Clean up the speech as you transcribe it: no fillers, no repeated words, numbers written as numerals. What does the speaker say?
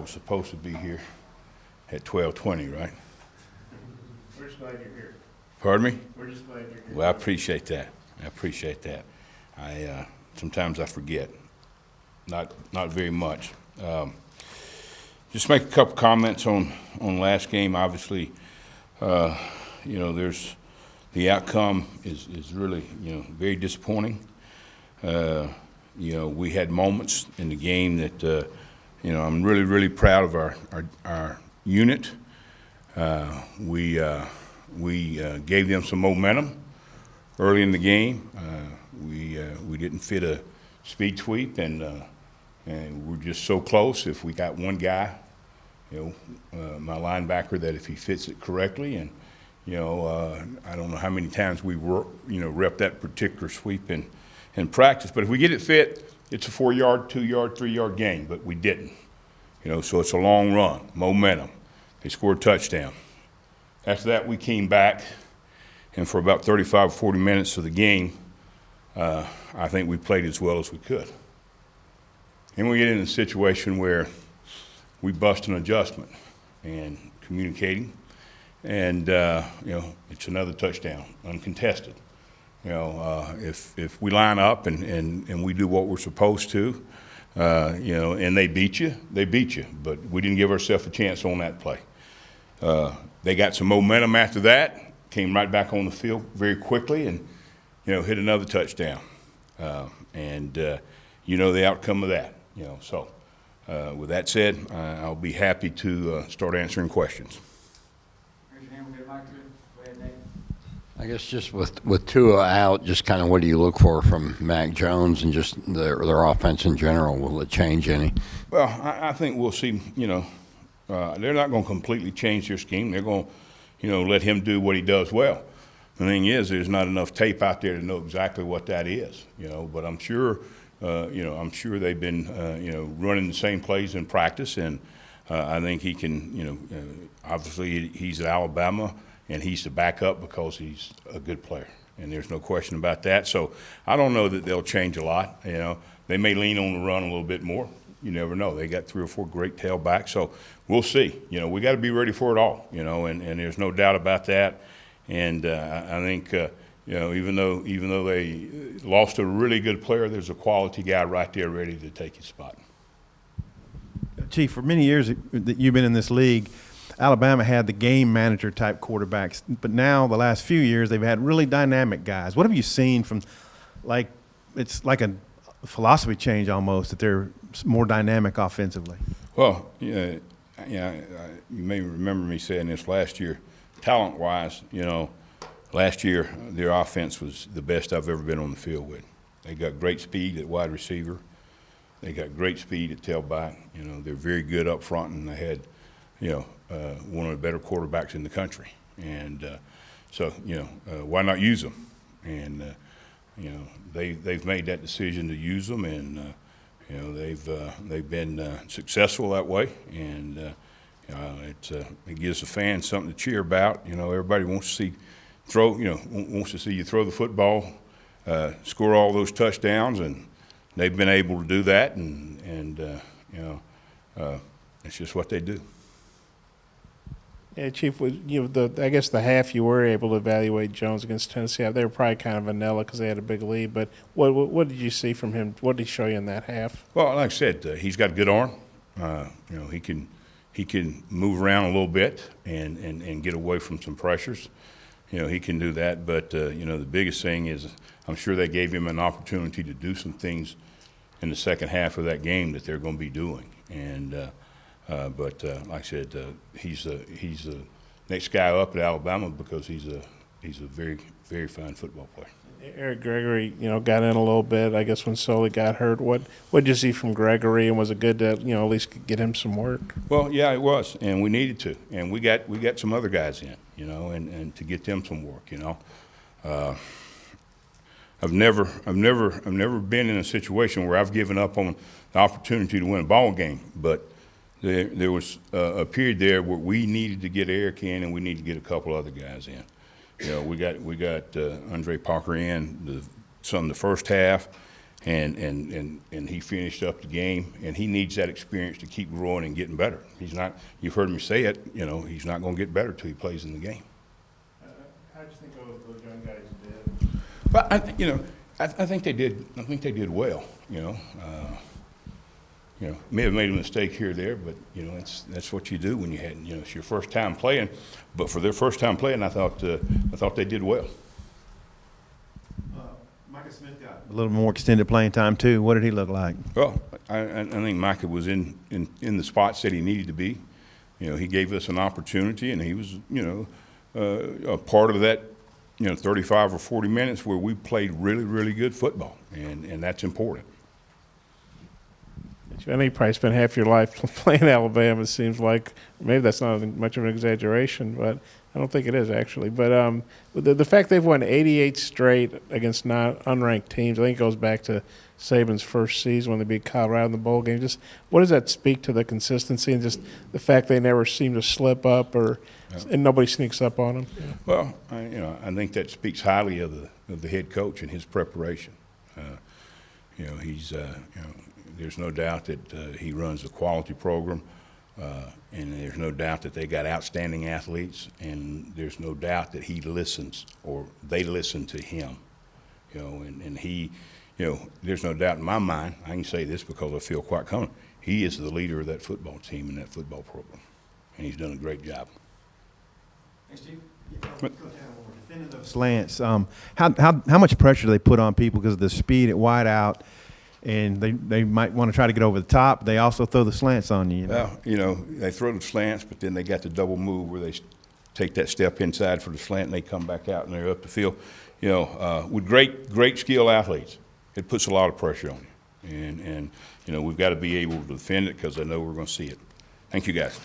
was supposed to be here at 12:20, right? We're just glad you're here. Pardon me? We're just glad you're here. Well, I appreciate that. Sometimes I forget. Not very much. Just make a couple comments on last game. Obviously, there's the outcome is really very disappointing. We had moments in the game that I'm really proud of our unit. We gave them some momentum early in the game. We didn't fit a speed sweep, and we're just so close. If we got one guy, my linebacker, that if he fits it correctly, and I don't know how many times we rep that particular sweep in practice, but if we get it fit, it's a 4-yard, 2-yard, 3-yard gain. But we didn't, so it's a long run, momentum. They scored a touchdown. After that, we came back, and for about 35 or 40 minutes of the game, I think we played as well as we could. And we get in a situation where we bust an adjustment and communicating, and it's another touchdown, uncontested. If we line up and we do what we're supposed to, and they beat you, But we didn't give ourselves a chance on that play. They got some momentum after that, came right back on the field very quickly, and hit another touchdown. The outcome of that. So with that said, I'll be happy to start answering questions. Raise your hand, we'll get a mic to you. Go ahead, Nate. I guess just with Tua out, just kind of what do you look for from Mac Jones and just their offense in general? Will it change any? Well, I think we'll see. They're not going to completely change their scheme. They're going to, let him do what he does well. The thing is, there's not enough tape out there to know exactly what that is. But I'm sure, they've been, running the same plays in practice, and I think he can. Obviously, he's at Alabama, and he's the backup because he's a good player, and there's no question about that. So I don't know that they'll change a lot. They may lean on the run a little bit more. You never know. They got 3 or 4 great tailbacks, so we'll see. We got to be ready for it all. And there's no doubt about that. And I think even though they lost a really good player, there's a quality guy right there ready to take his spot. Chief, for many years that you've been in this league, Alabama had the game manager type quarterbacks, but now the last few years they've had really dynamic guys. What have you seen from, it's like a philosophy change almost, that they're more dynamic offensively? Well, you may remember me saying this last year. Talent-wise, last year their offense was the best I've ever been on the field with. They got great speed at wide receiver. They got great speed at tailback. They're very good up front, and they had, one of the better quarterbacks in the country. And so, why not use them? And they've made that decision to use them, and they've been successful that way. And it gives the fans something to cheer about. Everybody wants to see you throw the football, score all those touchdowns, and they've been able to do that. And it's just what they do. Yeah, Chief, I guess the half you were able to evaluate Jones against Tennessee, they were probably kind of vanilla because they had a big lead. But what did you see from him? What did he show you in that half? Well, like I said, he's got a good arm. He can move around a little bit and get away from some pressures. He can do that. But the biggest thing is, I'm sure they gave him an opportunity to do some things in the second half of that game that they're going to be doing. And but like I said, he's the next guy up at Alabama because he's a very, very fine football player. Eric Gregory, got in a little bit, I guess, when Sully got hurt. What did you see from Gregory, and was it good to, at least get him some work? Well, yeah, it was, and we needed to, and we got some other guys in, and to get them some work, I've never been in a situation where I've given up on the opportunity to win a ball game, but there was a period there where we needed to get Eric in, and we need to get a couple other guys in. We got Andre Parker in the first half, and he finished up the game, and he needs that experience to keep growing and getting better. He's not, you've heard me say it, you know, he's not going to get better till he plays in the game. How do you think those young guys did? But I think they did. I think they did well. May have made a mistake here or there, but that's what you do when it's your first time playing. But for their first time playing, I thought they did well. Micah Smith got a little more extended playing time too. What did he look like? Well, I think Micah was in the spots that he needed to be. He gave us an opportunity, and he was a part of that 35 or 40 minutes where we played really, really good football, and that's important. I know you probably spent half your life playing Alabama. It seems like maybe that's not much of an exaggeration, but I don't think it is actually. But the fact they've won 88 straight against unranked teams, I think it goes back to Saban's first season when they beat Colorado in the bowl game. Just what does that speak to the consistency and just the fact they never seem to slip up and nobody sneaks up on them? Yeah. Well, I think that speaks highly of the head coach and his preparation. He's there's no doubt that he runs a quality program, and there's no doubt that they got outstanding athletes, and there's no doubt that he listens or they listen to him. And he, there's no doubt in my mind, I can say this because I feel quite confident, he is the leader of that football team and that football program, and he's done a great job. Thanks, Chief. Defending those slants, how much pressure do they put on people because of the speed at wide out? And they might want to try to get over the top. They also throw the slants on you. Well, they throw the slants, but then they got the double move where they take that step inside for the slant and they come back out and they're up the field. With great skill athletes, it puts a lot of pressure on you. And we've got to be able to defend it because I know we're going to see it. Thank you, guys.